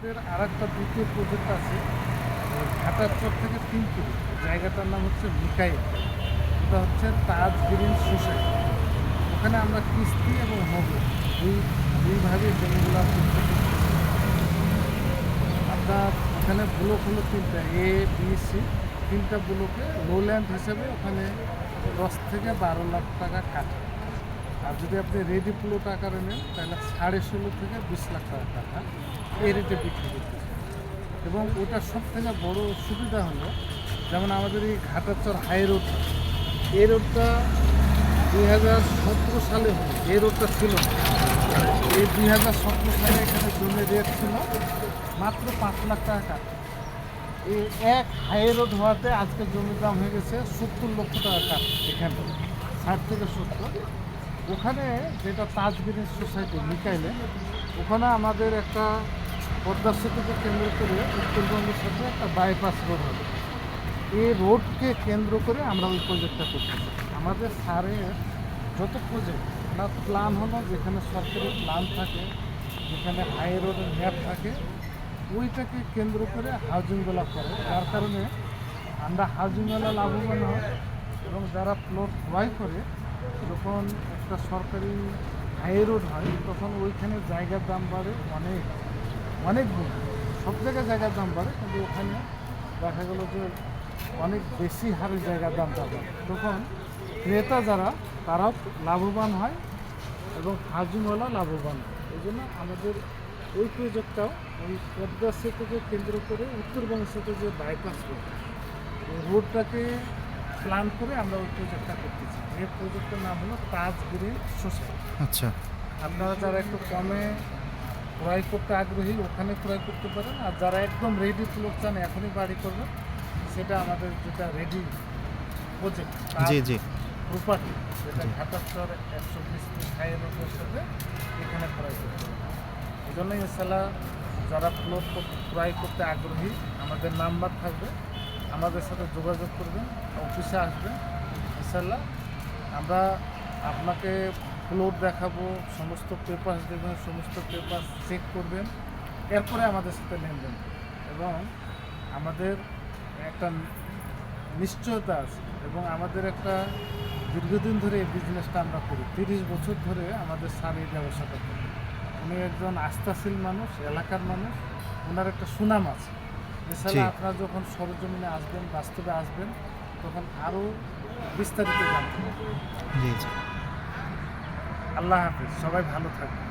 আমাদের আরেকটা দ্বিতীয় প্রজেক্ট আছে ঘাটারচর থেকে 3 কিলো, জায়গাটার নাম হচ্ছে মিকাইল। এটা হচ্ছে তাজ গ্রিন সোসাইটি। ওখানে আমরা কিস্তি এবং নগদ দুইভাবে জমিগুলো বিক্রি করতেছি। আপনার ওখানে ব্লক হলো 3টা, এ বি সি। 3টা ব্লকে লোল্যান্ড হিসেবে ওখানে 10 থেকে 12 লাখ টাকা কাটে। আর যদি আপনি রেডি প্লট আকারে নেন তাহলে 16.5 থেকে 20 লাখ টাকা এই রেটে বিক্রি করতেছে। এবং ওটার সব থেকে বড় সুবিধা হলো, যেমন আমাদের এই ঘাটারচর হাই রোড, এই রোডটা 2017 সালে হলো, এই রোডটা ছিল না। এই 2017 সালে এখানে জমির রেট ছিল মাত্র 5 লাখ টাকা কাটা। এই এক হাই রোড হওয়াতে আজকে জমির দাম হয়ে গেছে 70 লক্ষ টাকা কাটা। এখানে 60 থেকে 70। ওখানে যেটা তাজ গ্রিন সোসাইটি মিকাইলে, ওখানে আমাদের একটা পদ্মা সেতুকে কেন্দ্র করে উত্তরবঙ্গের সাথে একটা বাইপাস রোড হবে। এই রোডকে কেন্দ্র করে আমরা ওই প্রজেক্টটা করতেছি। আমাদের স্যারের যত প্রজেক্ট না প্ল্যান হলো, যেখানে সরকারি প্ল্যান থাকে, যেখানে হাই রোডের ম্যাপ থাকে, ওইটাকে কেন্দ্র করে হাউজিংগুলো করে। যার কারণে আমরা হাউজিংওয়ালা লাভবান হয় এবং যারা প্লট ক্রয় করে, যখন একটা সরকারি হাই রোড হয় তখন ওইখানে জায়গার দাম বাড়ে অনেক গুণ। সব জায়গায় জায়গার দাম বাড়ে, কিন্তু ওখানে দেখা গেলো যে অনেক বেশি হারে জায়গার দামটা বাড়ে। তখন ক্রেতা যারা তারাও লাভবান হয় এবং হাউজিংওয়ালা লাভবান হয়। এই জন্য আমাদের ওই প্রজেক্টটাও ওই পদ্মা সেতুকে কেন্দ্র করে উত্তরবঙ্গের সাথে যে বাইপাস রোড, ওই রোডটাকে প্ল্যান করে আমরা ওই প্রজেক্টটা করতেছি। এই প্রজেক্টের নাম হলো তাজ গ্রিন সোসাইটি। আচ্ছা, আপনারা যারা একটু কমে ক্রয় করতে আগ্রহী ওখানে ক্রয় করতে পারেন, আর যারা একদম রেডি প্লট চান এখনই বাড়ি করবেন, সেটা আমাদের যেটা রেডি প্রজেক্ট জি জি প্রপার্টি, যেটা ঘাটারচর 120 ফিট হাই রোডের সাথে এখানে ক্রয় করতে হবে। এই জন্য ইনশাল্লাহ যারা প্লট ক্রয় করতে আগ্রহী, আমাদের নাম্বার থাকবে, আমাদের সাথে যোগাযোগ করবেন, অফিসে আসবেন। ইনশাল্লাহ আমরা আপনাকে প্লট দেখাবো, সমস্ত পেপার দেবেন, সমস্ত পেপার চেক করবেন, এরপরে আমাদের সাথে লেনদেন করবেন। এবং আমাদের একটা নিশ্চয়তা আছে এবং আমাদের একটা দীর্ঘদিন ধরে এই বিজনেসটা আমরা করি। 30 বছর ধরে আমাদের স্যার এই ব্যবসাটা করি। উনি একজন আস্থাশীল মানুষ, এলাকার মানুষ, ওনার একটা সুনাম আছে। এছাড়া আপনারা যখন সরজমিনে আসবেন, বাস্তবে আসবেন, তখন আরও বিস্তারিত জানতে পারবেন। জি জি। আল্লাহ হাফিজ, সবাই ভালো থাকবেন।